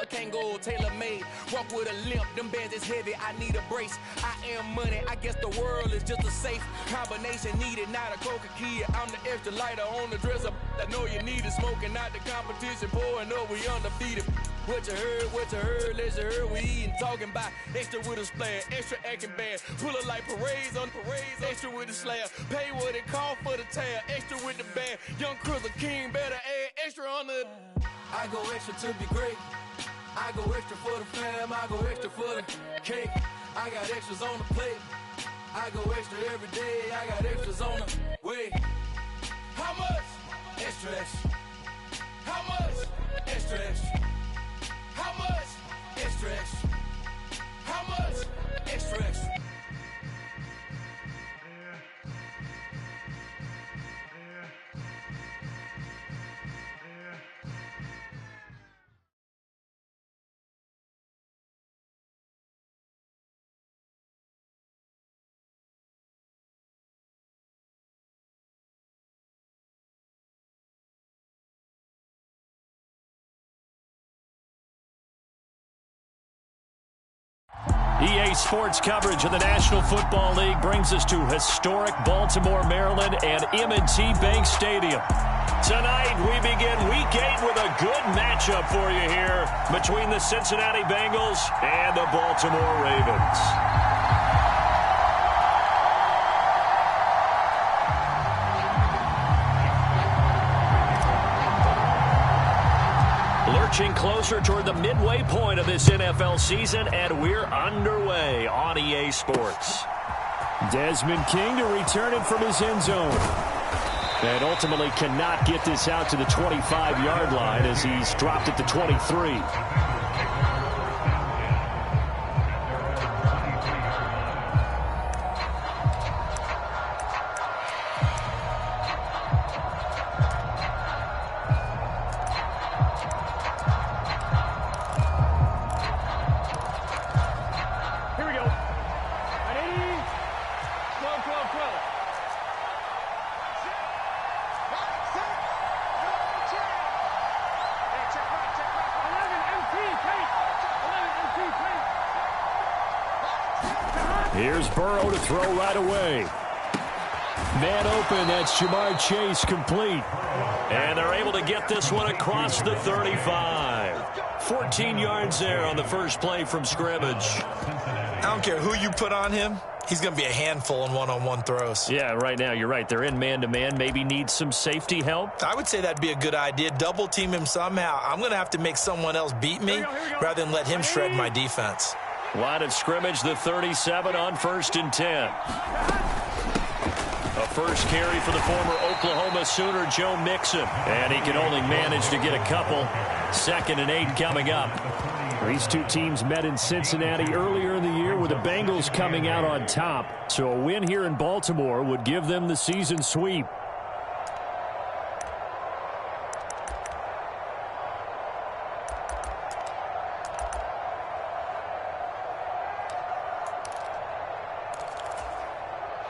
a Kangol, tailor-made. Walk with a limp, them bands is heavy, I need a brace. I am money, I guess the world is just a safe combination needed, not a coca key. I'm the extra lighter on the dresser. I know you need it, smoking out the competition, pouring up, we undefeated. What you heard, let you heard, we eating, talking about extra with a splash, extra acting bad, pull it like parades on parades, extra with the slab, pay what it cost for the tab, extra with the band, young Crystal King, better add extra on the. I go extra to be great, I go extra for the fam, I go extra for the cake, I got extras on the plate, I go extra every day, I got extras on the way. How much? Extra, extra. How much? Extra, extra. How much? Extra, extra. How much? Extra, extra. EA Sports coverage of the National Football League brings us to historic Baltimore, Maryland and M&T Bank Stadium. Tonight, we begin Week 8 with a good matchup for you here between the Cincinnati Bengals and the Baltimore Ravens. Lurching closer toward the midway point of this NFL season, and we're underway on EA Sports. Desmond King to return it from his end zone. And ultimately cannot get this out to the 25-yard line as he's dropped at the 23. Here's Burrow to throw right away. Man open, that's Jamar Chase complete. And they're able to get this one across the 35. 14 yards there on the first play from scrimmage. I don't care who you put on him. He's going to be a handful in one-on-one throws. Yeah, right now, you're right. They're in man-to-man. Maybe need some safety help. I would say that'd be a good idea. Double team him somehow. I'm going to have to make someone else beat me rather than let him shred my defense. Line of scrimmage, the 37 on 1st and 10. A first carry for the former Oklahoma Sooner, Joe Mixon. And he can only manage to get a couple. 2nd and 8 coming up. These two teams met in Cincinnati earlier in the year with the Bengals coming out on top. So a win here in Baltimore would give them the season sweep.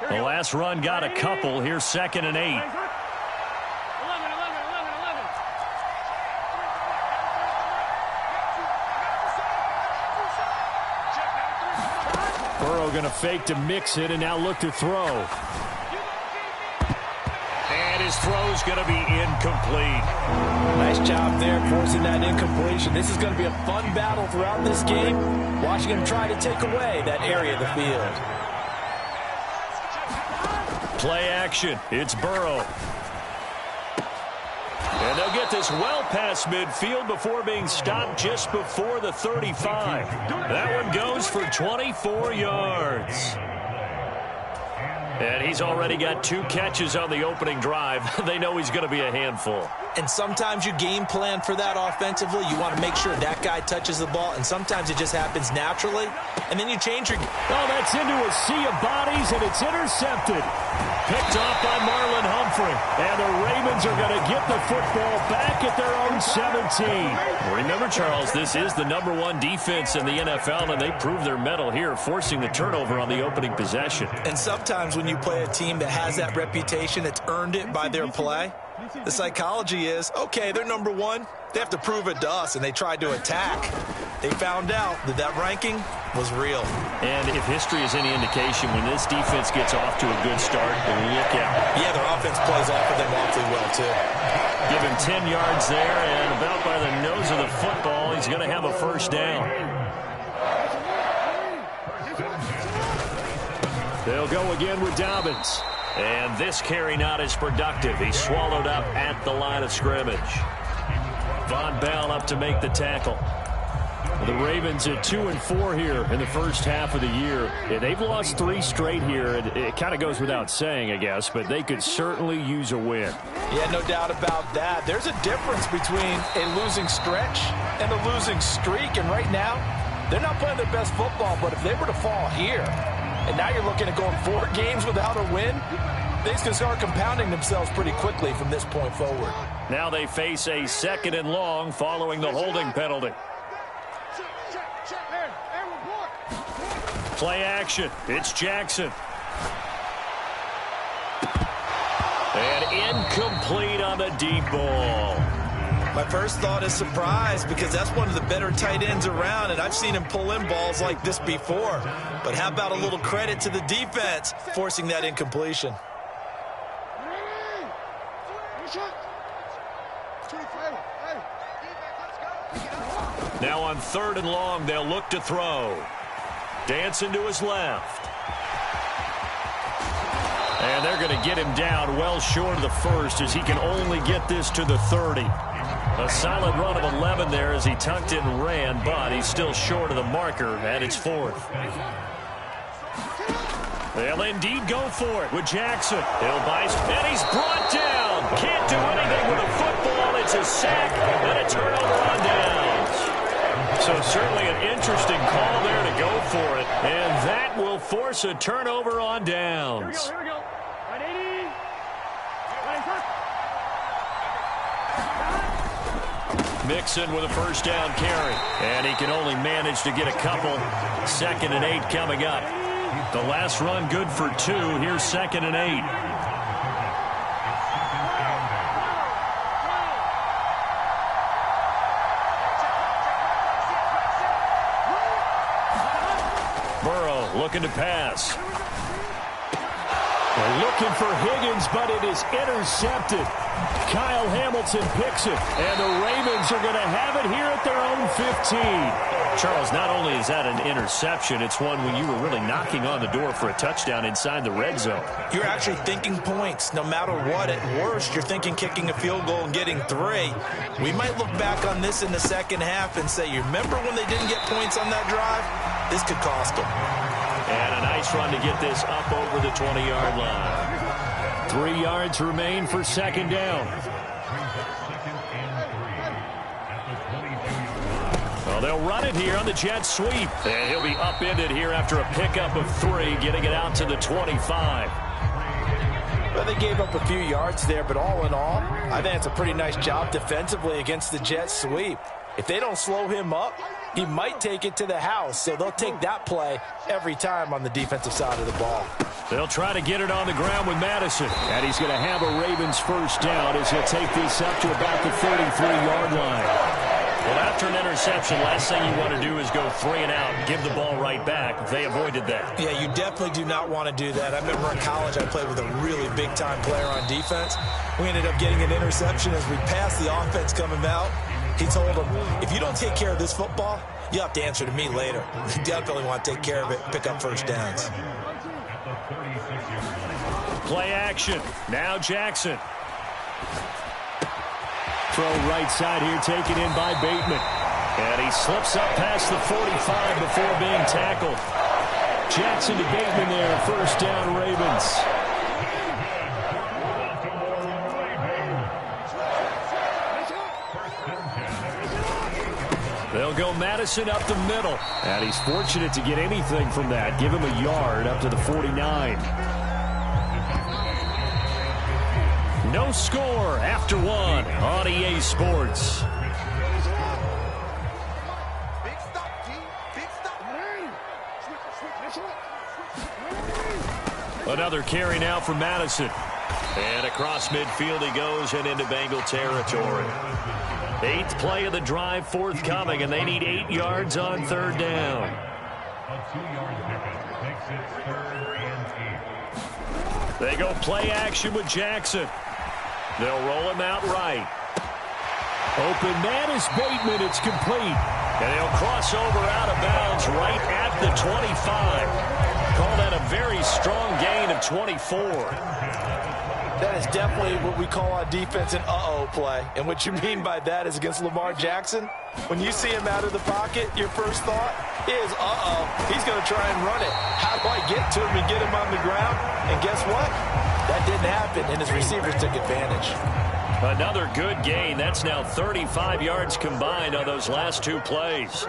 The last run got a couple. Here's 2nd and 8. Burrow going to fake to mix it and now look to throw. And his throw's going to be incomplete. Nice job there forcing that incompletion. This is going to be a fun battle throughout this game. Watching him try to take away that area of the field. Play action. It's Burrow. And they'll get this well past midfield before being stopped just before the 35. That one goes for 24 yards. And he's already got 2 catches on the opening drive. They know he's going to be a handful. And sometimes you game plan for that offensively. You want to make sure that guy touches the ball, and sometimes it just happens naturally. And then you change your... Oh, that's into a sea of bodies, and it's intercepted. Picked off by Marlon Humphrey. And the Ravens are going to get the football back at their own 17. Remember, Charles, this is the #1 defense in the NFL, and they proved their mettle here, forcing the turnover on the opening possession. And sometimes when you play a team that has that reputation, it's earned it by their play. The psychology is, okay, they're number one. They have to prove it to us, and they tried to attack. They found out that ranking was real. And if history is any indication, when this defense gets off to a good start, look out. Yeah, their offense plays off of them awfully well, too. Give him 10 yards there, and about by the nose of the football, he's going to have a first down. They'll go again with Dobbins. And this carry not as productive. He's swallowed up at the line of scrimmage. Von Bell up to make the tackle. The Ravens at 2-4 here in the first half of the year. Yeah, they've lost 3 straight here. It kind of goes without saying, I guess, but they could certainly use a win. Yeah, no doubt about that. There's a difference between a losing stretch and a losing streak, and right now, they're not playing their best football, but if they were to fall here, and now you're looking at going 4 games without a win, things can start compounding themselves pretty quickly from this point forward. Now they face a 2nd and long following the holding penalty. Play action. It's Jackson. And incomplete on the deep ball. My first thought is surprise, because that's one of the better tight ends around, and I've seen him pull in balls like this before. But how about a little credit to the defense forcing that incompletion? Now on 3rd and long, they'll look to throw. Dancing to his left. And they're going to get him down well short of the first, as he can only get this to the 30. A solid run of 11 there as he tucked it and ran, but he's still short of the marker, and it's 4th. They'll indeed go for it with Jackson. He'll bite, and he's brought down. Can't do anything with a football. It's a sack and a turnover on downs. So certainly an interesting call there to go for it, and that will force a turnover on downs. Here we go. 180. Mixon with a first down carry, and he can only manage to get a couple. 2nd and 8 coming up. The last run good for 2. Here's 2nd and 8. Looking to pass. They're looking for Higgins, but it is intercepted. Kyle Hamilton picks it, and the Ravens are going to have it here at their own 15. Charles, not only is that an interception, it's one when you were really knocking on the door for a touchdown inside the red zone. You're actually thinking points. No matter what, at worst, you're thinking kicking a field goal and getting 3. We might look back on this in the second half and say, you remember when they didn't get points on that drive? This could cost them. And a nice run to get this up over the 20-yard line. 3 yards remain for 2nd down. Well, they'll run it here on the jet sweep. And he'll be upended here after a pickup of 3, getting it out to the 25. Well, they gave up a few yards there, but all in all, I think it's a pretty nice job defensively against the jet sweep. If they don't slow him up, he might take it to the house, so they'll take that play every time on the defensive side of the ball. They'll try to get it on the ground with Madison, and he's going to have a Ravens first down as he'll take this up to about the 33-yard line. Well, after an interception, last thing you want to do is go 3 and out and give the ball right back. They avoided that. Yeah, you definitely do not want to do that. I remember in college I played with a really big-time player on defense. We ended up getting an interception as we passed the offense coming out. He told him, if you don't take care of this football, you'll have to answer to me later. You definitely want to take care of it, pick up first downs. Play action. Now Jackson. Throw right side here, taken in by Bateman. And he slips up past the 45 before being tackled. Jackson to Bateman there, first down Ravens. They'll go Madison up the middle. And he's fortunate to get anything from that. Give him a yard up to the 49. No score after 1 on EA Sports. Another carry now for Madison. And across midfield he goes and into Bengal territory. 8th play of the drive forthcoming, and they need 8 yards on 3rd down. A 2-yard pickup makes it 3rd and 8. They go play action with Jackson. They'll roll him out right. Open man is Bateman. It's complete. And he'll cross over out of bounds right at the 25. Call that a very strong gain of 24. That is definitely what we call on defense an uh-oh play. And what you mean by that is against Lamar Jackson, when you see him out of the pocket, your first thought is, uh-oh, he's going to try and run it. How do I get to him and get him on the ground? And guess what? That didn't happen, and his receivers took advantage. Another good gain. That's now 35 yards combined on those last 2 plays.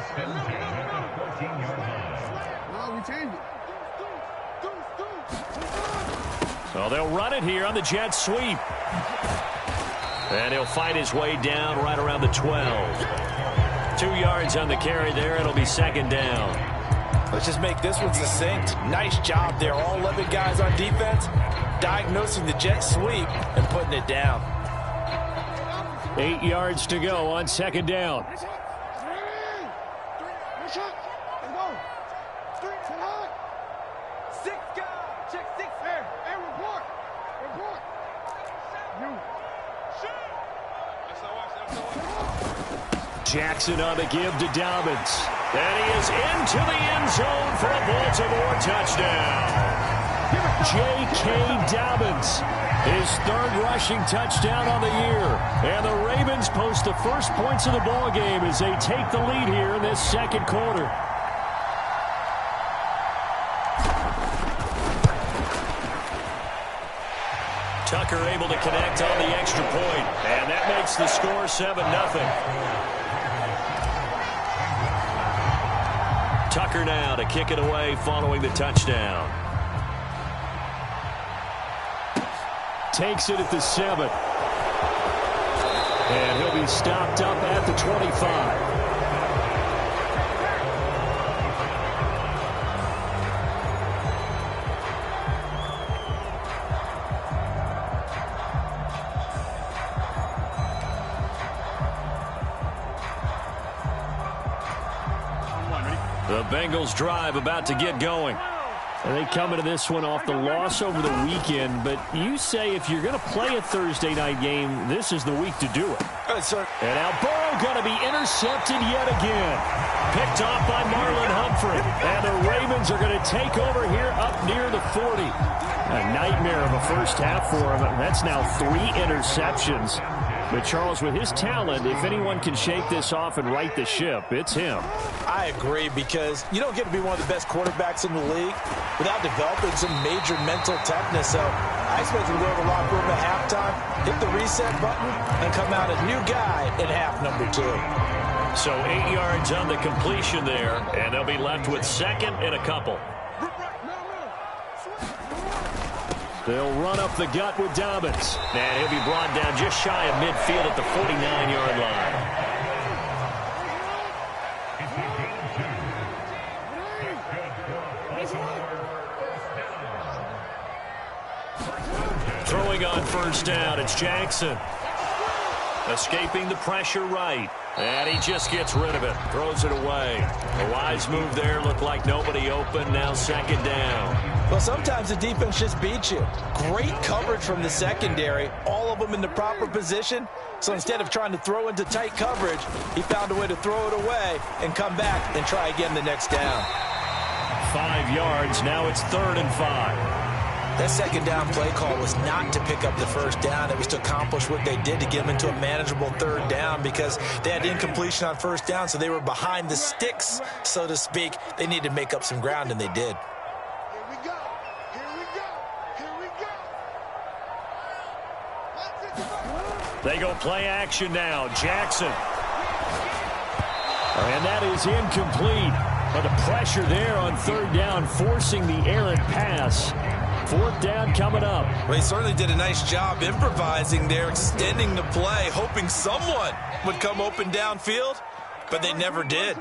So they'll run it here on the jet sweep. And he'll fight his way down right around the 12. 2 yards on the carry there. It'll be 2nd down. Let's just make this one succinct. Nice job there. All 11 guys on defense diagnosing the jet sweep and putting it down. 8 yards to go on 2nd down. Jackson on the give to Dobbins. And he is into the end zone for a Baltimore touchdown. J.K. Dobbins, his 3rd rushing touchdown on the year. And the Ravens post the first points of the ball game as they take the lead here in this 2nd quarter. Tucker able to connect on the extra point. And that makes the score 7-0. Tucker now to kick it away following the touchdown. Takes it at the 7. And he'll be stopped up at the 25. The Bengals drive about to get going. And they come into this one off the loss over the weekend. But you say if you're going to play a Thursday night game, this is the week to do it. Sir. And now Burrow going to be intercepted yet again. Picked off by Marlon Humphrey. And the Ravens are going to take over here up near the 40. A nightmare of a first half for him. That's now 3 interceptions. But, Charles, with his talent, if anyone can shake this off and right the ship, it's him. I agree, because you don't get to be one of the best quarterbacks in the league without developing some major mental toughness. So I expect him to go to the locker room at halftime, hit the reset button, and come out a new guy in half number 2. So 8 yards on the completion there, and they'll be left with 2nd and a couple. They'll run up the gut with Dobbins. And he'll be brought down just shy of midfield at the 49-yard line. Throwing on first down, it's Jackson. Escaping the pressure right. And he just gets rid of it. Throws it away. A wise move there. Looked like nobody open. Now 2nd down. Well, sometimes the defense just beats you. Great coverage from the secondary. All of them in the proper position. So instead of trying to throw into tight coverage, he found a way to throw it away and come back and try again the next down. 5 yards. Now it's 3rd and 5. That 2nd down play call was not to pick up the first down. It was to accomplish what they did to get them into a manageable 3rd down, because they had incompletion on first down, so they were behind the sticks, so to speak. They needed to make up some ground, and they did. Here we go. Here we go. Here we go. They go play action now. Jackson. And that is incomplete. But the pressure there on 3rd down, forcing the errant pass. 4th down coming up. Well, he certainly did a nice job improvising there, extending the play, hoping someone would come open downfield, but they never did.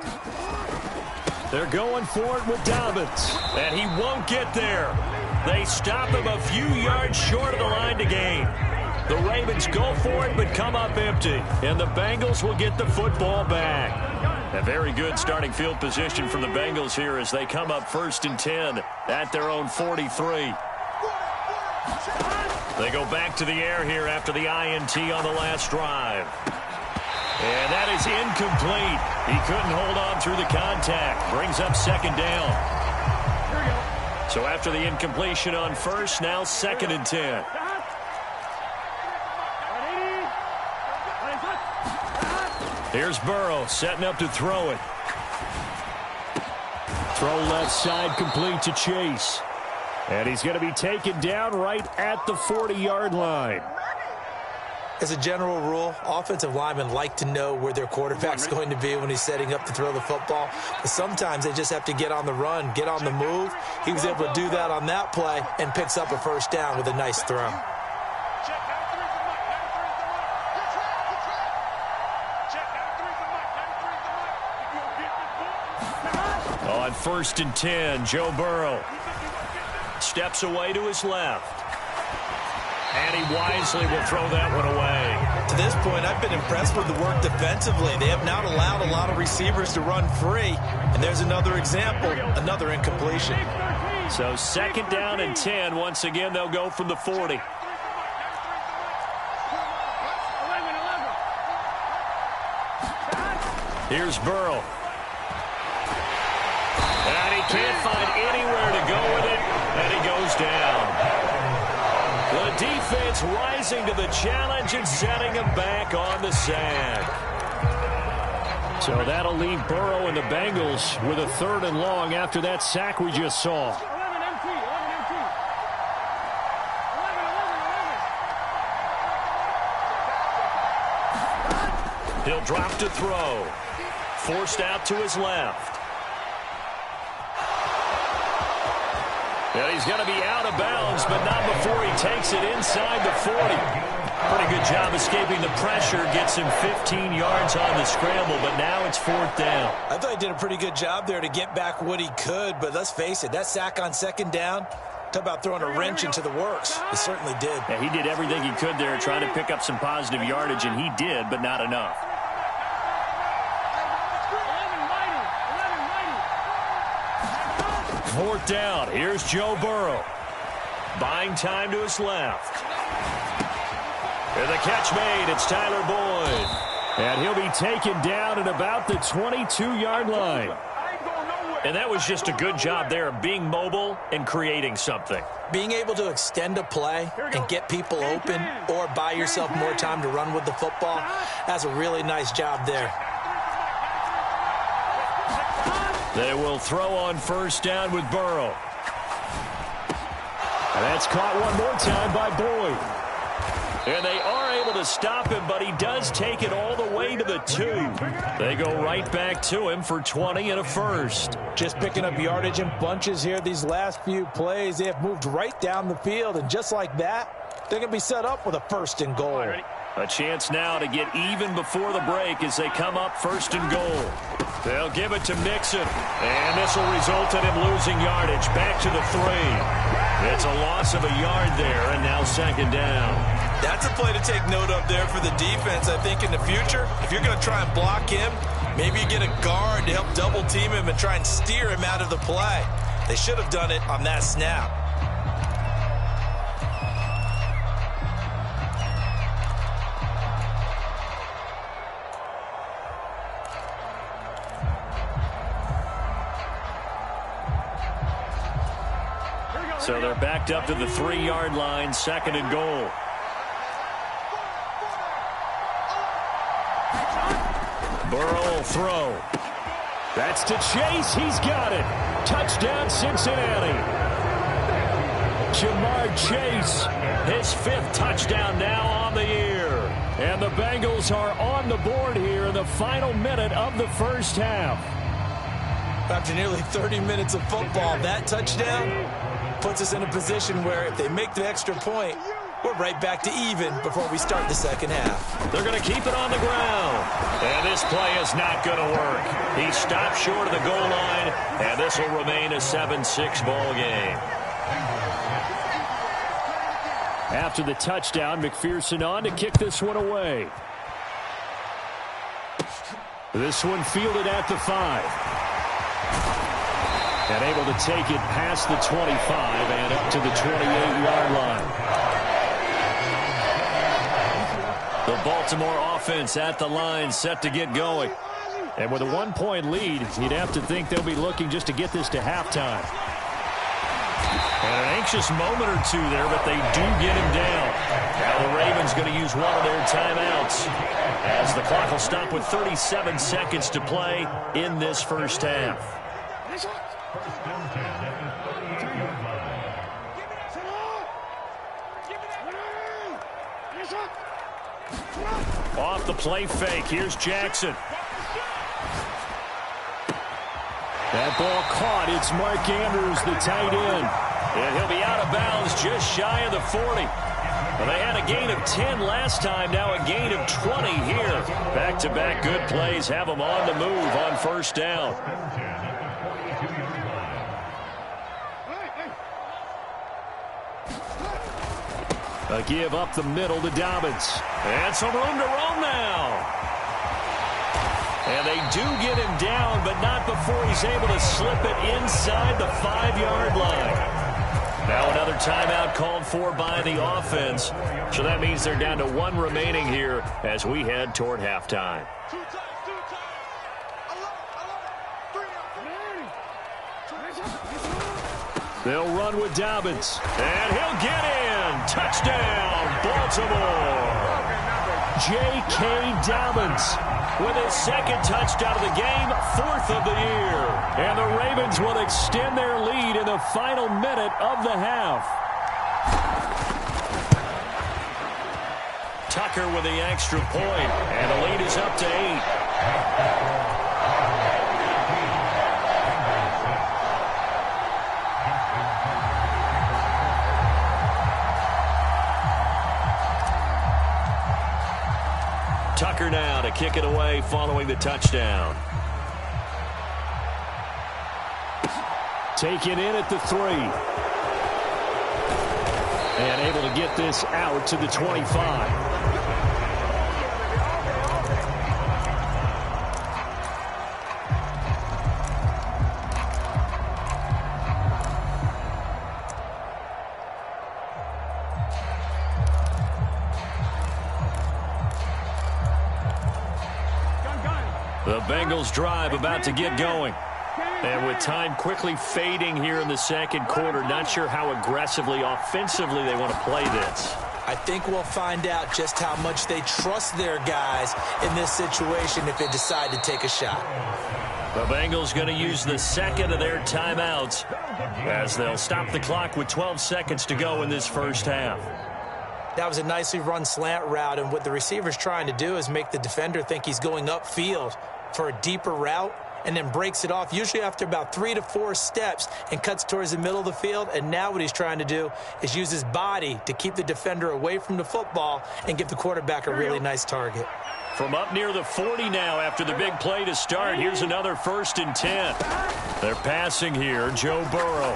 They're going for it with Dobbins, and he won't get there. They stop him a few yards short of the line to gain. The Ravens go for it but come up empty, and the Bengals will get the football back. A very good starting field position from the Bengals here as they come up 1st and 10 at their own 43. They go back to the air here after the INT on the last drive. And that is incomplete. He couldn't hold on through the contact. Brings up 2nd down. So after the incompletion on 1st, now 2nd and 10. Here's Burrow setting up to throw it. Throw left side complete to Chase. And he's going to be taken down right at the 40-yard line. As a general rule, offensive linemen like to know where their quarterback's going to be when he's setting up to throw the football. But sometimes they just have to get on the run, get on the move. He was able to do that on that play and picks up a 1st down with a nice throw. On 1st and 10, Joe Burrow steps away to his left. And he wisely will throw that one away. To this point, I've been impressed with the work defensively. They have not allowed a lot of receivers to run free. And there's another example, another incompletion. So 2nd down and 10. Once again, they'll go from the 40. Here's Burrow. And he can't find anywhere to go with it, and he goes down. The defense rising to the challenge and setting him back on the sack. So that'll leave Burrow and the Bengals with a 3rd and long after that sack we just saw. He'll drop to throw. Forced out to his left. And he's going to be out of bounds, but not before he takes it inside the 40. Pretty good job escaping the pressure. Gets him 15 yards on the scramble, but now it's 4th down. I thought he did a pretty good job there to get back what he could, but let's face it, that sack on 2nd down, talk about throwing a wrench into the works. He certainly did. Yeah, he did everything he could there trying to pick up some positive yardage, and he did, but not enough. 4th down. Here's Joe Burrow. Buying time to his left. And the catch made. It's Tyler Boyd. And he'll be taken down at about the 22-yard line. And that was just a good job there of being mobile and creating something. Being able to extend a play and get people open or buy yourself more time to run with the football, that's a really nice job there. They will throw on 1st down with Burrow. And that's caught one more time by Boyd. And they are able to stop him, but he does take it all the way to the 2. They go right back to him for 20 and a 1st. Just picking up yardage in bunches here these last few plays. They have moved right down the field, and just like that, they're going to be set up with a 1st and goal. A chance now to get even before the break as they come up 1st and goal. They'll give it to Mixon, and this will result in him losing yardage. Back to the 3. It's a loss of a yard there, and now 2nd down. That's a play to take note of there for the defense. I think in the future, if you're going to try and block him, maybe you get a guard to help double team him and try and steer him out of the play. They should have done it on that snap. So they're backed up to the 3-yard line, 2nd and goal. Burrow will throw. That's to Chase. He's got it. Touchdown, Cincinnati. Jamar Chase, his 5th touchdown now on the year. And the Bengals are on the board here in the final minute of the 1st half. After nearly 30 minutes of football, that touchdown puts us in a position where if they make the extra point, we're right back to even before we start the 2nd half. They're going to keep it on the ground. And this play is not going to work. He stopped short of the goal line, and this will remain a 7-6 ball game. After the touchdown, McPherson on to kick this one away. This one fielded at the 5. And able to take it past the 25 and up to the 28-yard line. The Baltimore offense at the line, set to get going. And with a 1-point lead, you'd have to think they'll be looking just to get this to halftime. And an anxious moment or two there, but they do get him down. Now the Ravens going to use one of their timeouts as the clock will stop with 37 seconds to play in this first half. Off the play fake, here's Jackson. That ball caught. It's Mark Andrews, the tight end. And he'll be out of bounds just shy of the 40. Well, they had a gain of 10 last time, now a gain of 20 here. Back-to-back good plays have them on the move on first down. A give up the middle to Dobbins. And some room to roam now. And they do get him down, but not before he's able to slip it inside the 5-yard line. Now another timeout called for by the offense. So that means they're down to 1 remaining here as we head toward halftime. They'll run with Dobbins. And he'll get in. Touchdown, Baltimore. J.K. Dobbins with his second touchdown of the game, 4th of the year. And the Ravens will extend their lead in the final minute of the half. Tucker with the extra point, and the lead is up to 8. Tucker now to kick it away following the touchdown. Taken in at the 3. And able to get this out to the 25. The Bengals drive about to get going. And with time quickly fading here in the second quarter, not sure how aggressively, offensively they want to play this. I think we'll find out just how much they trust their guys in this situation if they decide to take a shot. The Bengals going to use the second of their timeouts as they'll stop the clock with 12 seconds to go in this first half. That was a nicely run slant route, and what the receiver's trying to do is make the defender think he's going upfield for a deeper route, and then breaks it off, usually after about 3 to 4 steps, and cuts towards the middle of the field. And now what he's trying to do is use his body to keep the defender away from the football and give the quarterback a really nice target. From up near the 40 now after the big play to start, here's another 1st and 10. They're passing here, Joe Burrow.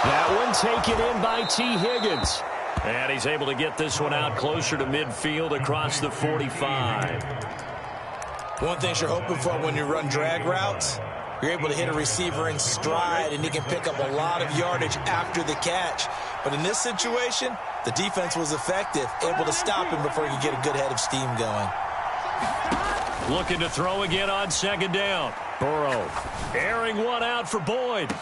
That one taken in by T. Higgins. And he's able to get this one out closer to midfield across the 45. One thing you're hoping for when you run drag routes, you're able to hit a receiver in stride, and he can pick up a lot of yardage after the catch. But in this situation, the defense was effective, able to stop him before he could get a good head of steam going. Looking to throw again on second down. Burrow airing one out for Boyd.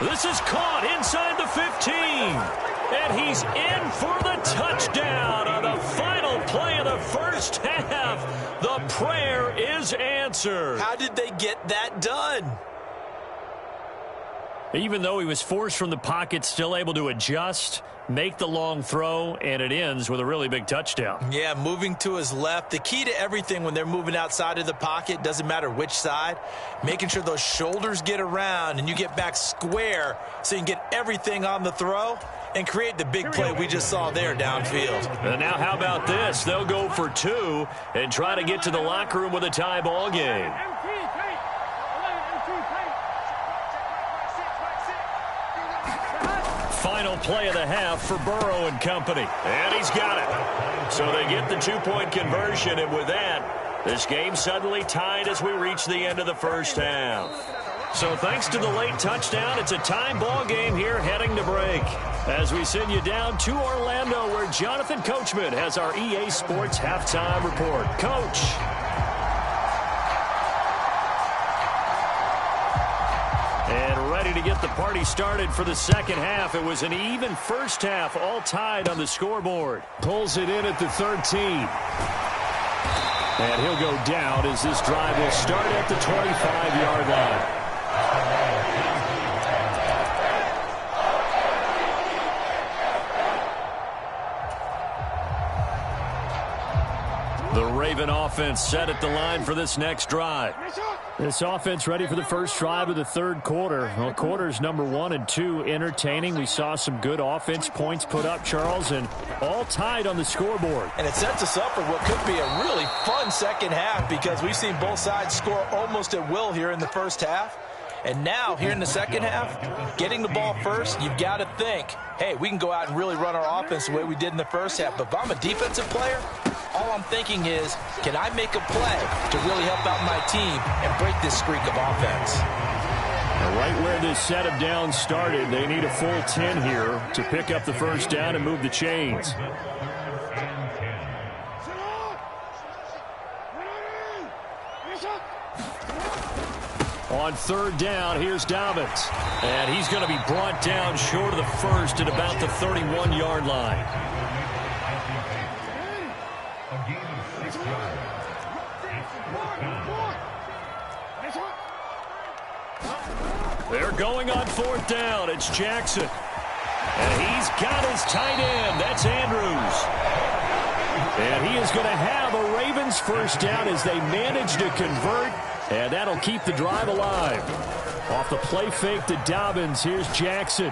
This is caught inside the 15. And he's in for the touchdown on the final play of the first half. The prayer is answered. How did they get that done? Even though he was forced from the pocket, still able to adjust, make the long throw, and it ends with a really big touchdown. Yeah, moving to his left. The key to everything when they're moving outside of the pocket, doesn't matter which side, making sure those shoulders get around and you get back square so you can get everything on the throw and create the big play we just saw there downfield. And now how about this? They'll go for 2 and try to get to the locker room with a tie ball game. Final final play of the half for Burrow and company. And he's got it. So they get the two-point conversion, and with that, this game suddenly tied as we reach the end of the first half. So thanks to the late touchdown, it's a time ball game here heading to break. As we send you down to Orlando, where Jonathan Coachman has our EA Sports halftime report. Coach. And ready to get the party started for the second half. It was an even first half, all tied on the scoreboard. Pulls it in at the 13. And he'll go down as this drive will start at the 25-yard line. The Raven offense set at the line for this next drive. This offense ready for the first drive of the third quarter. Well, quarters number 1 and 2 entertaining. We saw some good offense points put up, Charles, and all tied on the scoreboard. And it sets us up for what could be a really fun second half because we've seen both sides score almost at will here in the first half. And now, here in the second half, getting the ball first, you've got to think, hey, we can go out and really run our offense the way we did in the first half. But if I'm a defensive player, all I'm thinking is, can I make a play to really help out my team and break this streak of offense? And right where this set of downs started, they need a full 10 here to pick up the first down and move the chains. On third down, here's Dobbins. And he's going to be brought down short of the first at about the 31-yard line. They're going on fourth down. It's Jackson. And he's got his tight end. That's Andrews. And he is going to have a Ravens first down as they manage to convert. And that'll keep the drive alive. Off the play fake to Dobbins, here's Jackson.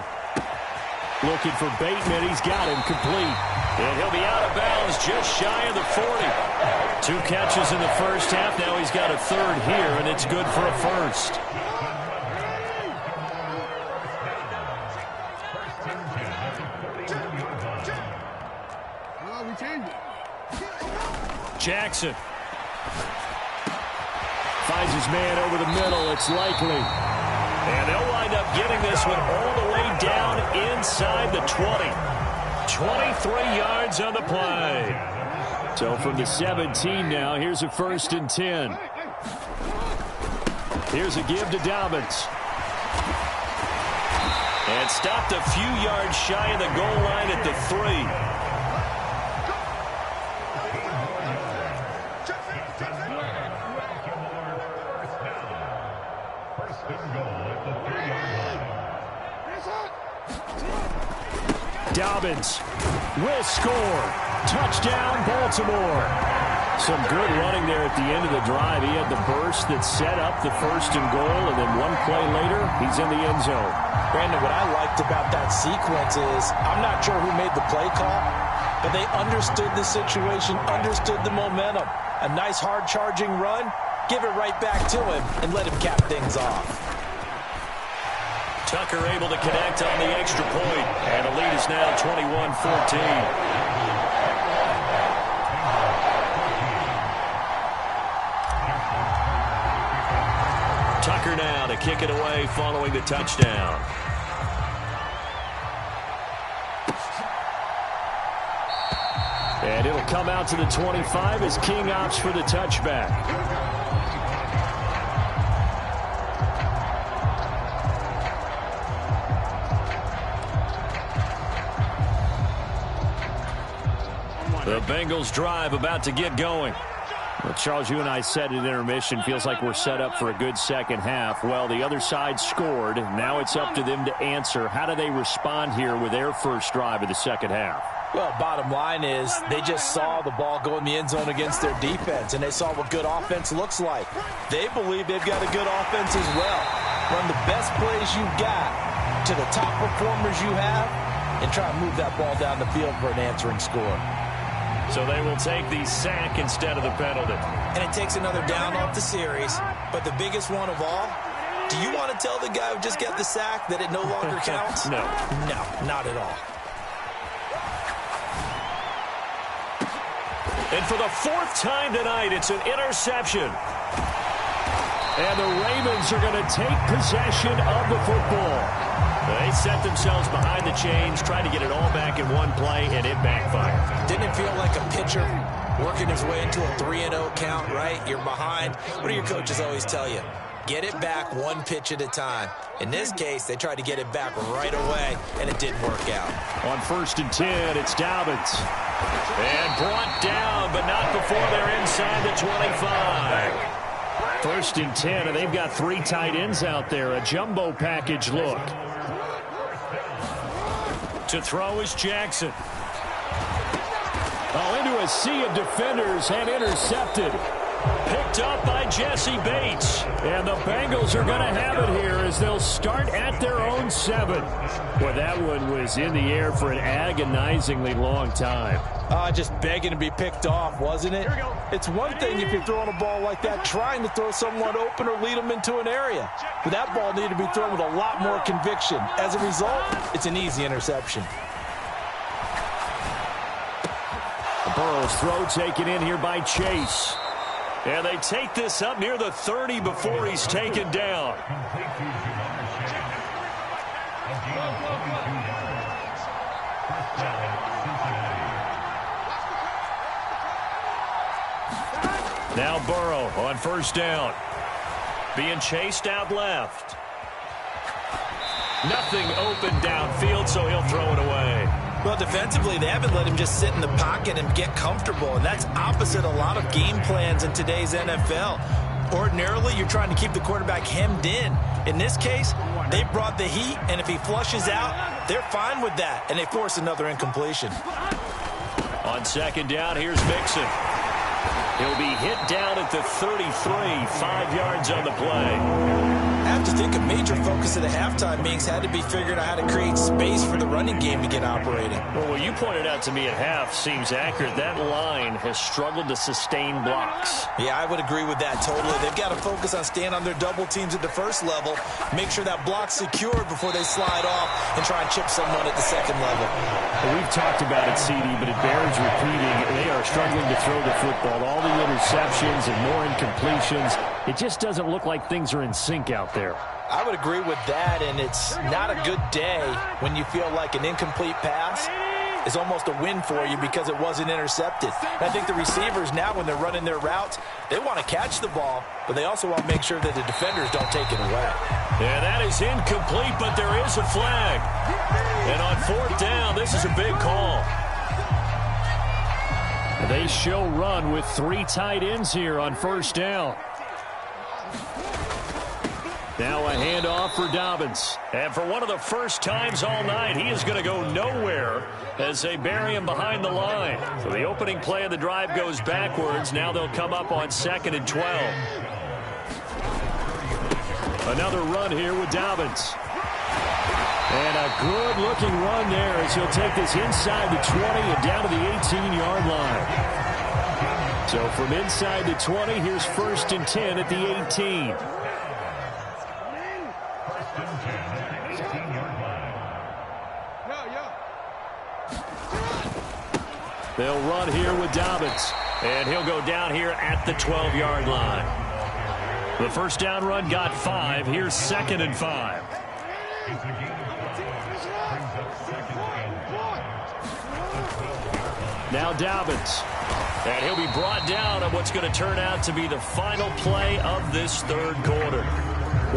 Looking for Bateman, he's got him complete. And he'll be out of bounds just shy of the 40. 2 catches in the first half, now he's got a third here, and it's good for a first. Jackson. Finds his man over the middle. It's Likely. And they'll wind up getting this one all the way down inside the 20. 23 yards on the play. So from the 17 now, here's a 1st and 10. Here's a give to Dobbins. And stopped a few yards shy of the goal line at the 3. Dobbins will score. Touchdown, Baltimore. Some good running there at the end of the drive. He had the burst that set up the 1st and goal, and then one play later, he's in the end zone. Brandon, what I liked about that sequence is I'm not sure who made the play call, but they understood the situation, understood the momentum. A nice hard-charging run, give it right back to him, and let him cap things off. Tucker able to connect on the extra point, and the lead is now 21-14. Tucker now to kick it away following the touchdown. And it'll come out to the 25 as King opts for the touchback. The Bengals drive about to get going. Well, Charles, you and I said at intermission, feels like we're set up for a good second half. Well, the other side scored. Now it's up to them to answer. How do they respond here with their first drive of the second half? Well, bottom line is they just saw the ball go in the end zone against their defense, and they saw what good offense looks like. They believe they've got a good offense as well. Run the best plays you've got to the top performers you have and try to move that ball down the field for an answering score. So they will take the sack instead of the penalty. And it takes another down off the series. But the biggest one of all, Do you want to tell the guy who just got the sack that it no longer counts? No. No, not at all. And for the fourth time tonight, it's an interception. And the Ravens are going to take possession of the football. They set themselves behind the chains, trying to get it all back in one play, and it backfired. Didn't it feel like a pitcher working his way into a 3-0 count, right? You're behind. What do your coaches always tell you? Get it back one pitch at a time. In this case, they tried to get it back right away, and it didn't work out. On 1st and 10, it's Dobbins. And brought down, but not before they're inside the 25. 1st and 10, and they've got 3 tight ends out there. A jumbo package look. To throw is Jackson. Oh, into a sea of defenders and intercepted. Picked up by Jesse Bates. And the Bengals are going to have it here as they'll start at their own 7. Boy, that one was in the air for an agonizingly long time. Just begging to be picked off, wasn't it? It's one thing if you're throwing a ball like that, trying to throw someone open or lead them into an area. But that ball needed to be thrown with a lot more conviction. As a result, it's an easy interception. Burrow's throw taken in here by Chase. And they take this up near the 30 before he's taken down. Now Burrow on 1st down. Being chased out left. Nothing open downfield, so he'll throw it away. Well, defensively, they haven't let him just sit in the pocket and get comfortable, and that's opposite a lot of game plans in today's NFL. Ordinarily, you're trying to keep the quarterback hemmed in. In this case, they brought the heat, and if he flushes out, they're fine with that, and they force another incompletion. On 2nd down, here's Mixon. He'll be hit down at the 33, 5 yards on the play. I have to think a major focus of the halftime meetings had to be figuring out how to create space for the running game to get operating. Well, what you pointed out to me at half seems accurate. That line has struggled to sustain blocks. Yeah, I would agree with that totally. They've got to focus on staying on their double teams at the first level, make sure that block's secured before they slide off and try and chip someone at the second level. Well, we've talked about it, CD, but it bears repeating. They are struggling to throw the football. All the interceptions and more incompletions. It just doesn't look like things are in sync out there. I would agree with that, and it's not a good day when you feel like an incomplete pass is almost a win for you because it wasn't intercepted. And I think the receivers now, when they're running their routes, they want to catch the ball, but they also want to make sure that the defenders don't take it away. Yeah, that is incomplete, but there is a flag. And on 4th down, this is a big call. They show run with 3 tight ends here on 1st down. Now a handoff for Dobbins. And for one of the first times all night, he is going to go nowhere as they bury him behind the line. So the opening play of the drive goes backwards. Now they'll come up on 2nd and 12. Another run here with Dobbins. And a good-looking run there as he'll take this inside the 20 and down to the 18-yard line. So from inside the 20, here's 1st and 10 at the 18. They'll run here with Dobbins. And he'll go down here at the 12-yard line. The 1st down run got 5. Here's 2nd and 5. Now Dobbins. And he'll be brought down on what's going to turn out to be the final play of this 3rd quarter.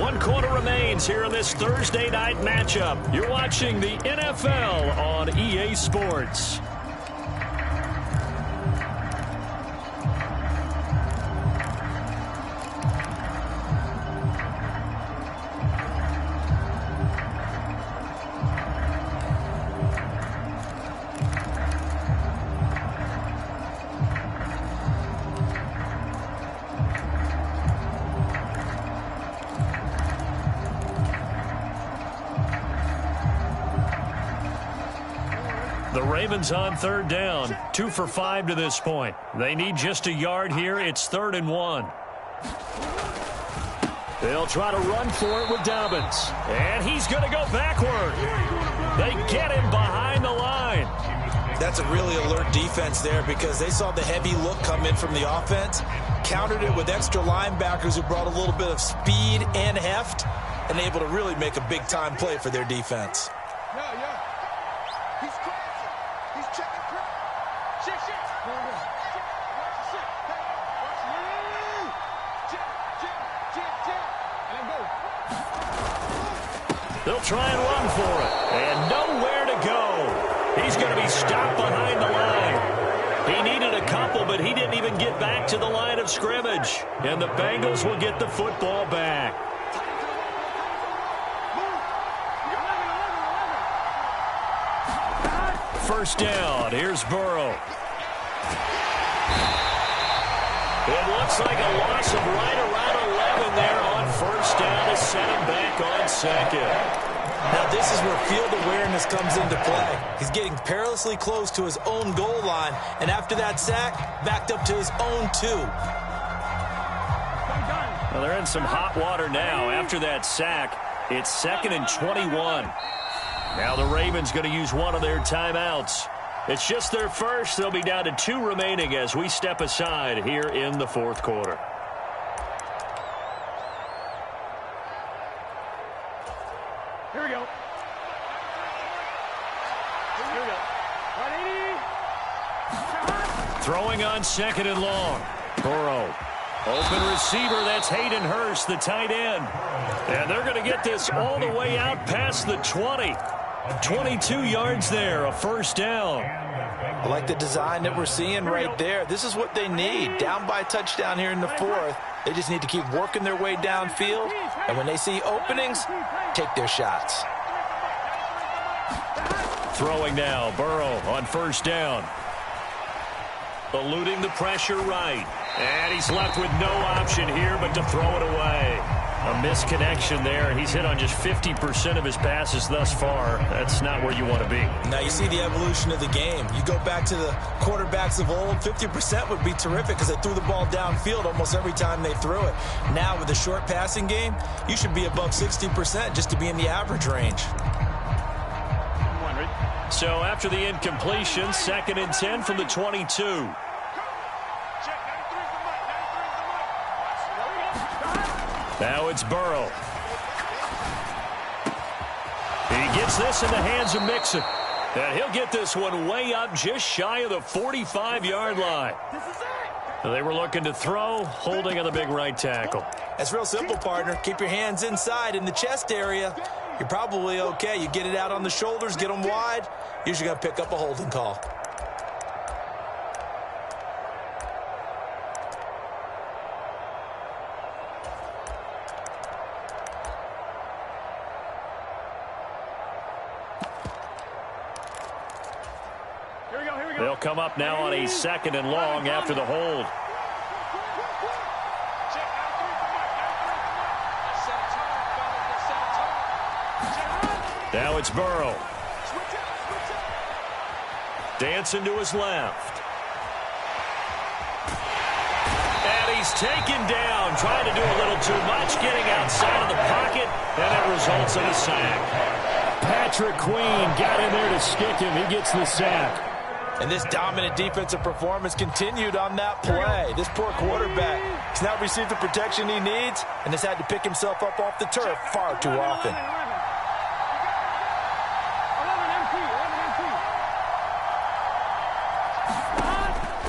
1 quarter remains here in this Thursday night matchup. You're watching the NFL on EA Sports. The Ravens on 3rd down, 2 for 5 to this point. They need just a yard here. It's 3rd and 1. They'll try to run for it with Dobbins. And he's going to go backward. They get him behind the line. That's a really alert defense there because they saw the heavy look come in from the offense, countered it with extra linebackers who brought a little bit of speed and heft, and able to really make a big-time play for their defense. Yeah. He's crossing. He's checking crap. Shit. They'll try and run for it. And nowhere to go. He's going to be stopped behind the line. He needed a couple, but he didn't even get back to the line of scrimmage. And the Bengals will get the football back. First down. Here's Burrow. It looks like a loss of right around 11 there on first down to set him back on second. Now this is where field awareness comes into play. He's getting perilously close to his own goal line, and after that sack, backed up to his own 2. Well, they're in some hot water now. After that sack, it's 2nd and 21. Now the Ravens going to use one of their timeouts. It's just their first. They'll be down to 2 remaining as we step aside here in the fourth quarter. Here we go. Throwing on 2nd and long. Burrow. Open receiver, that's Hayden Hurst, the tight end. And they're going to get this all the way out past the 20. 22 yards there, a first down. I like the design that we're seeing right there. This is what they need. Down by a touchdown here in the 4th. They just need to keep working their way downfield. And when they see openings, take their shots. Throwing now, Burrow on first down. Eluding the pressure right. And he's left with no option here but to throw it away. A misconnection there, and he's hit on just 50% of his passes thus far. That's not where you want to be. Now you see the evolution of the game. You go back to the quarterbacks of old, 50% would be terrific because they threw the ball downfield almost every time they threw it. Now with the short passing game, you should be above 60% just to be in the average range. So after the incompletion, 2nd and 10 from the 22. Now it's Burrow. He gets this in the hands of Mixon. And he'll get this one way up just shy of the 45-yard line. They were looking to throw, holding on the big right tackle. That's real simple, partner. Keep your hands inside in the chest area. You're probably okay. You get it out on the shoulders, get them wide. Usually going to pick up a holding call. They'll come up now on a 2nd and long after the hold. Now it's Burrow. Dancing to his left. And he's taken down, trying to do a little too much, getting outside of the pocket, and it results in a sack. Patrick Queen got in there to stick him. He gets the sack. And this dominant defensive performance continued on that play. This poor quarterback has not received the protection he needs and has had to pick himself up off the turf far too often.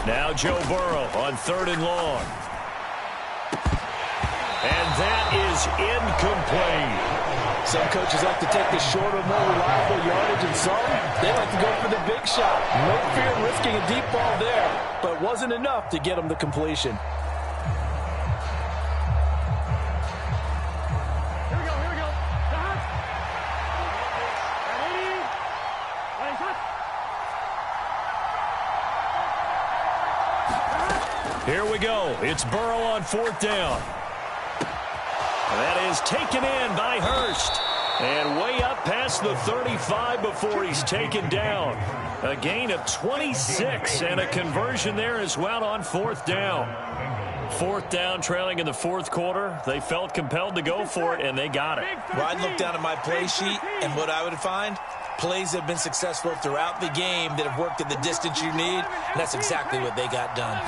Now Joe Burrow on 3rd and long. And that is incomplete. Some coaches like to take the shorter, more reliable yardage, and some, they like to go for the big shot. No fear in risking a deep ball there, but it wasn't enough to get them the completion. Here we go. Here we go. It's Burrow on 4th down. That is taken in by Hurst. And way up past the 35 before he's taken down. A gain of 26 and a conversion there as well on 4th down. Fourth down, trailing in the fourth quarter. They felt compelled to go for it, and they got it. Well, I'd look down at my play sheet, and what I would find, plays that have been successful throughout the game that have worked at the distance you need, and that's exactly what they got done.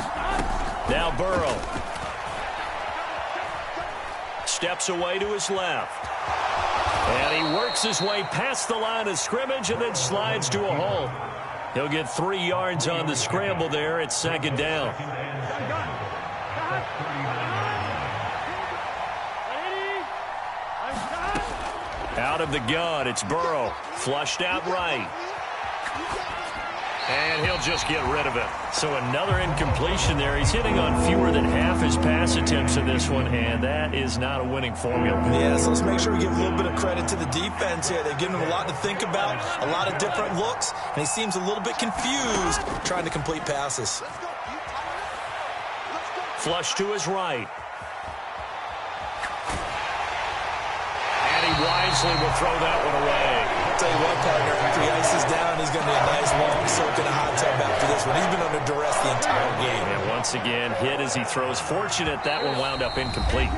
Now Burrow. Steps away to his left. And he works his way past the line of scrimmage and then slides to a hole. He'll get 3 yards on the scramble there at second down. Out of the gun, it's Burrow. Flushed out right. And he'll just get rid of it. So another incompletion there. He's hitting on fewer than half his pass attempts in this one, and that is not a winning formula. Yeah, so let's make sure we give a little bit of credit to the defense here. They've given him a lot to think about, a lot of different looks, and he seems a little bit confused trying to complete passes. Flush to his right. And he wisely will throw that one away. Tell you what, partner, after he ices down, he's going to be a nice long soak in a hot tub after this one. He's been under duress the entire game. And once again, hit as he throws. Fortunate that one wound up incomplete.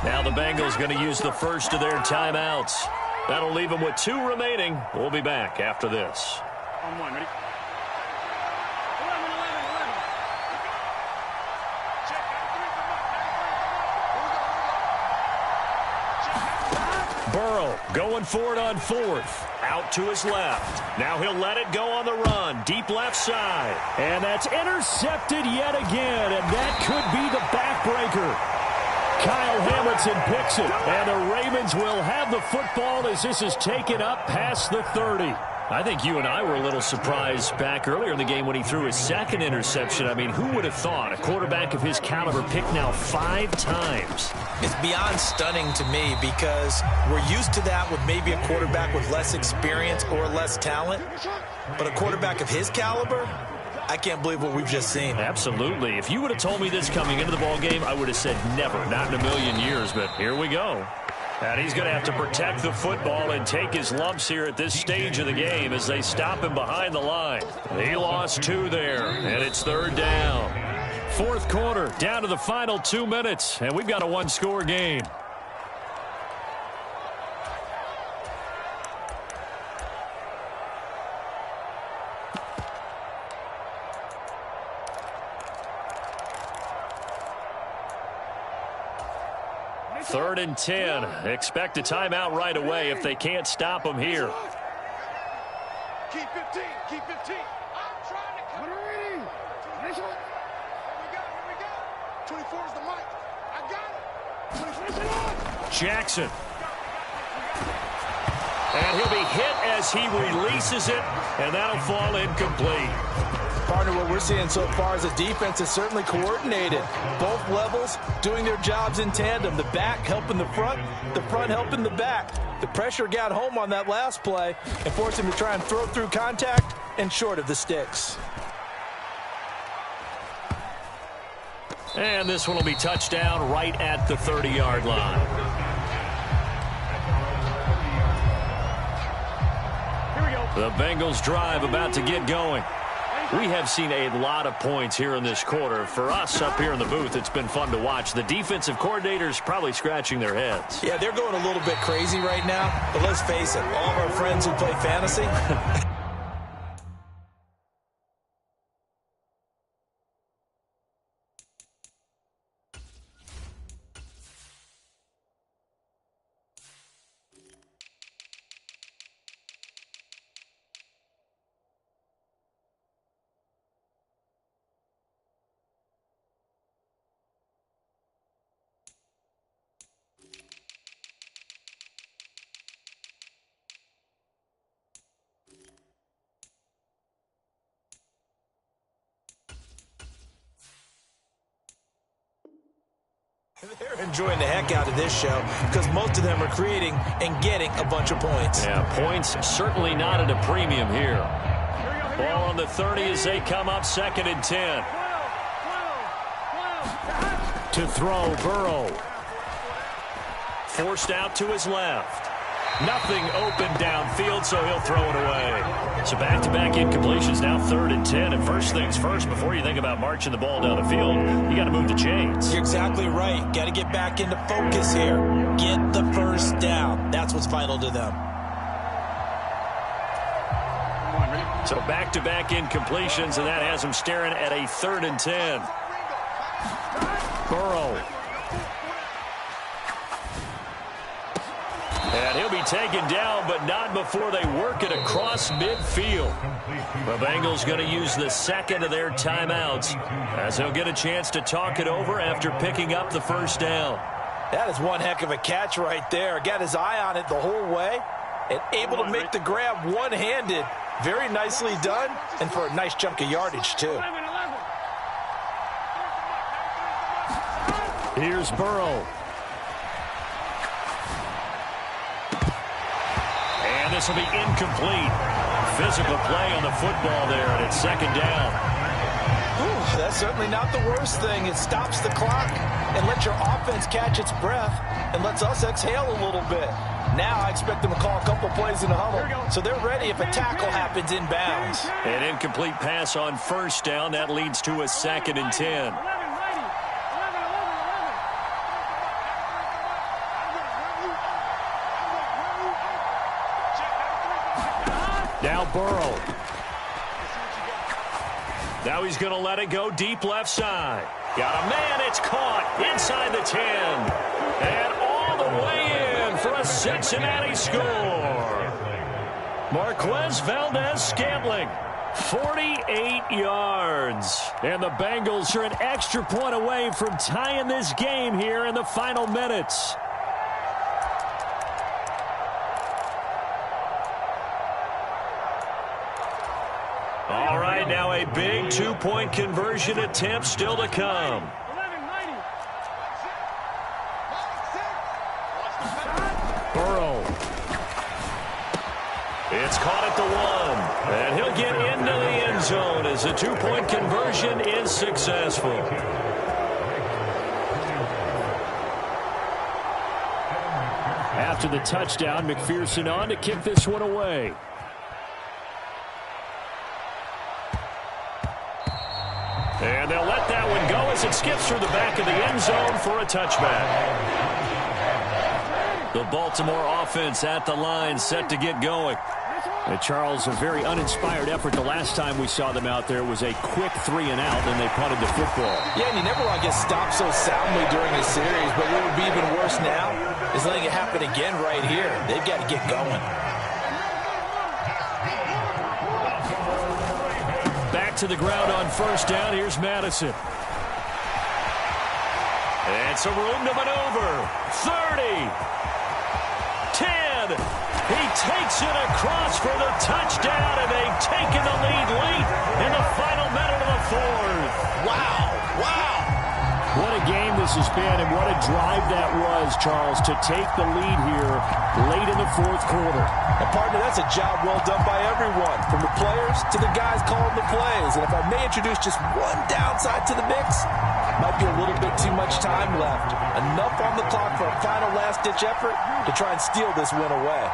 Now the Bengals going to use the first of their timeouts. That'll leave them with 2 remaining. We'll be back after this. On one, ready? Burrow going for it on fourth. Out to his left. Now he'll let it go on the run. Deep left side. And that's intercepted yet again. And that could be the backbreaker. Kyle Hamilton picks it. And the Ravens will have the football as this is taken up past the 30. I think you and I were a little surprised back earlier in the game when he threw his second interception. I mean, who would have thought a quarterback of his caliber picked now 5 times? It's beyond stunning to me because we're used to that with maybe a quarterback with less experience or less talent. But a quarterback of his caliber, I can't believe what we've just seen. Absolutely. If you would have told me this coming into the ballgame, I would have said never, not in a million years. But here we go. And he's going to have to protect the football and take his lumps here at this stage of the game as they stop him behind the line. He lost 2 there, and it's 3rd down. Fourth quarter, down to the final 2 minutes, and we've got a 1-score game. Third and 10. Expect a timeout right away if they can't stop him here. Keep 15. Keep 15. I'm trying to come. Ready. Here we go. 24 is the mic. I got it. Jackson. And he'll be hit as he releases it, and that'll fall incomplete. Partner, what we're seeing so far is the defense is certainly coordinated. Both levels doing their jobs in tandem. The back helping the front helping the back. The pressure got home on that last play and forced him to try and throw through contact and short of the sticks. And this one will be touchdown right at the 30-yard line. Here we go. The Bengals drive about to get going. We have seen a lot of points here in this quarter. For us up here in the booth, it's been fun to watch. The defensive coordinators probably scratching their heads. Yeah, they're going a little bit crazy right now, but let's face it, all of our friends who play fantasy, they're enjoying the heck out of this show because most of them are creating and getting a bunch of points. Yeah, points certainly not at a premium here. Ball on the 30 as they come up 2nd and 10. To throw, Burrow. Forced out to his left. Nothing open downfield, so he'll throw it away. So back-to-back incompletions, now 3rd and 10. And first things first, before you think about marching the ball down the field, you got to move the chains. You're exactly right. Got to get back into focus here. Get the first down. That's what's vital to them. So back-to-back incompletions, and that has him staring at a 3rd and 10. Burrow. And he'll be taken down, but not before they work it across midfield. The Bengals going to use the second of their timeouts as they'll get a chance to talk it over after picking up the first down. That is one heck of a catch right there. Got his eye on it the whole way and able to make the grab one-handed. Very nicely done, and for a nice chunk of yardage, too. Here's Burrow. And this will be incomplete. Physical play on the football there, and it's 2nd down. Ooh, that's certainly not the worst thing. It stops the clock and lets your offense catch its breath and lets us exhale a little bit. Now I expect them to call a couple plays in the huddle, so they're ready if a tackle happens inbounds. An incomplete pass on 1st down. That leads to a 2nd and 10. Now Burrow. Now he's going to let it go deep left side. Got a man. It's caught inside the 10. And all the way in for a Cincinnati score. Marquez Valdez-Scantling, 48 yards. And the Bengals are an extra point away from tying this game here in the final minutes. All right, now a big 2-point conversion attempt still to come. Burrow. It's caught at the 1, and he'll get into the end zone as the 2-point conversion is successful. After the touchdown, McPherson on to kick this one away. And they'll let that one go as it skips through the back of the end zone for a touchback. The Baltimore offense at the line, set to get going. Charles, a very uninspired effort. The last time we saw them out there was a quick 3-and-out, and they punted the football. Yeah, and you never want to get stopped so soundly during a series, but what would be even worse now is letting it happen again right here. They've got to get going. Back to the ground on 1st down. Here's Madison. And some room to maneuver. 30. 10. He takes it across for the touchdown, and they've taken the lead late in the final minute of the 4th. Wow. Wow. What a game this has been, and what a drive that was, Charles, to take the lead here late in the 4th quarter. And partner, that's a job well done by everyone, from the players to the guys calling the plays. And if I may introduce just one downside to the mix, might be a little bit too much time left. Enough on the clock for a final last-ditch effort to try and steal this win away.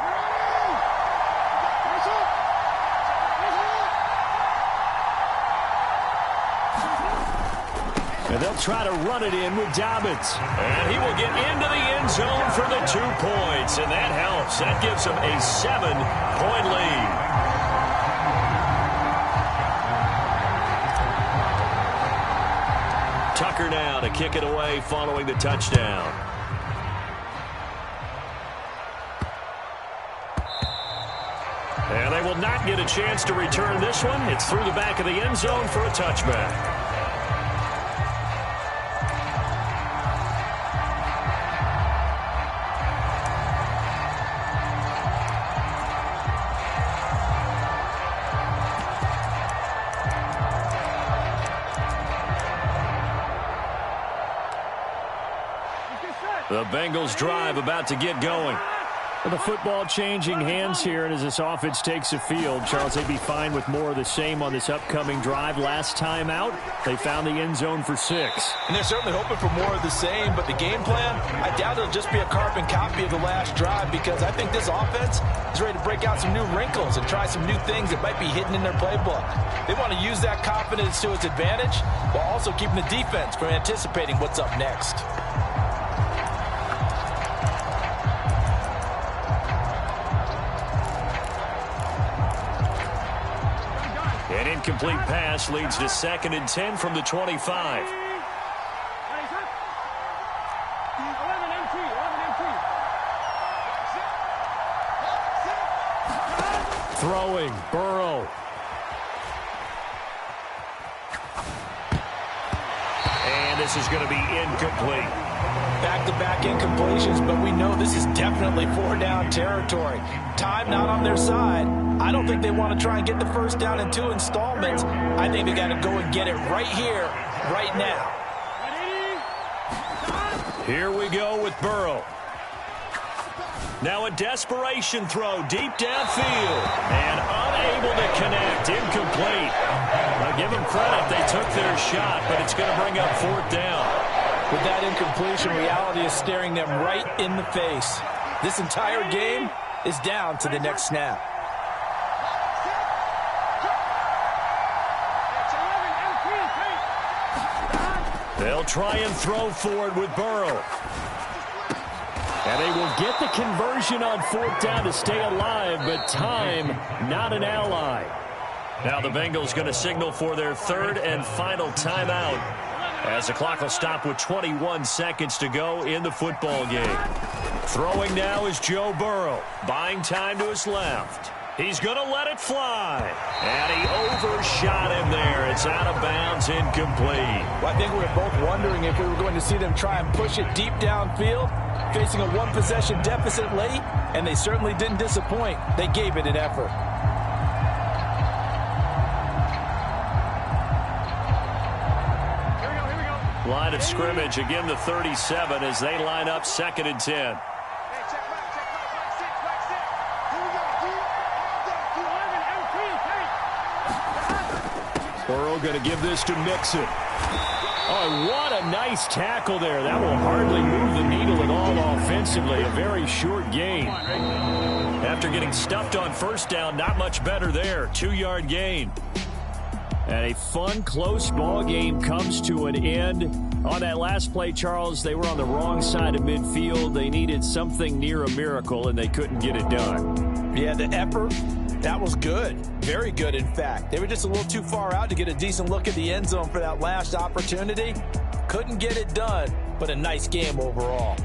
And they'll try to run it in with Dobbins. And he will get into the end zone for the 2 points, and that helps. That gives him a 7-point lead. Tucker now to kick it away following the touchdown. And they will not get a chance to return this one. It's through the back of the end zone for a touchback. The Bengals drive about to get going. With the football changing hands here, and as this offense takes the field, Charles, they'd be fine with more of the same on this upcoming drive. Last time out, they found the end zone for 6. And they're certainly hoping for more of the same, but the game plan, I doubt it'll just be a carbon copy of the last drive, because I think this offense is ready to break out some new wrinkles and try some new things that might be hidden in their playbook. They want to use that confidence to its advantage while also keeping the defense from anticipating what's up next. An incomplete pass leads to 2nd and 10 from the 25. Throwing, Burrow. And this is going to be incomplete. Back-to-back incompletions, but we know this is definitely 4-down territory. Time not on their side. I don't think they want to try and get the first down in 2 installments. I think they got to go and get it right here, right now. Here we go with Burrow. Now a desperation throw deep downfield. And unable to connect. Incomplete. Now give them credit. They took their shot, but it's going to bring up 4th down. With that incompletion, reality is staring them right in the face. This entire game is down to the next snap. They'll try and throw for it with Burrow. And they will get the conversion on 4th down to stay alive, but time not an ally. Now the Bengals going to signal for their 3rd and final timeout, as the clock will stop with 21 seconds to go in the football game. Throwing now is Joe Burrow, buying time to his left. He's going to let it fly. And he overshot him there. It's out of bounds, incomplete. Well, I think we were both wondering if we were going to see them try and push it deep downfield, facing a 1-possession deficit late, and they certainly didn't disappoint. They gave it an effort. Line of scrimmage, again the 37 as they line up 2nd and 10. Burrow going to give this to Mixon. Oh, what a nice tackle there. That will hardly move the needle at all offensively. A very short gain. After getting stuffed on 1st down, not much better there. 2-yard gain. And a fun, close ball game comes to an end. On that last play, Charles, they were on the wrong side of midfield. They needed something near a miracle, and they couldn't get it done. Yeah, the effort, that was good. Very good, in fact. They were just a little too far out to get a decent look at the end zone for that last opportunity. Couldn't get it done, but a nice game overall.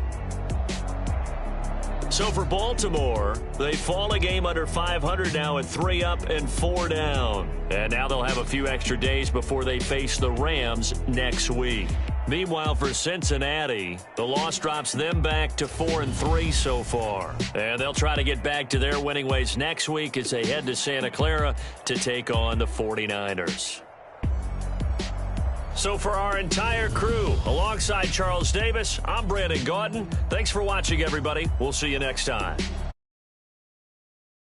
So for Baltimore, they fall a game under 500 now at 3 up and 4 down. And now they'll have a few extra days before they face the Rams next week. Meanwhile, for Cincinnati, the loss drops them back to 4-3 so far. And they'll try to get back to their winning ways next week as they head to Santa Clara to take on the 49ers. So for our entire crew, alongside Charles Davis, I'm Brandon Gaudin. Thanks for watching, everybody. We'll see you next time.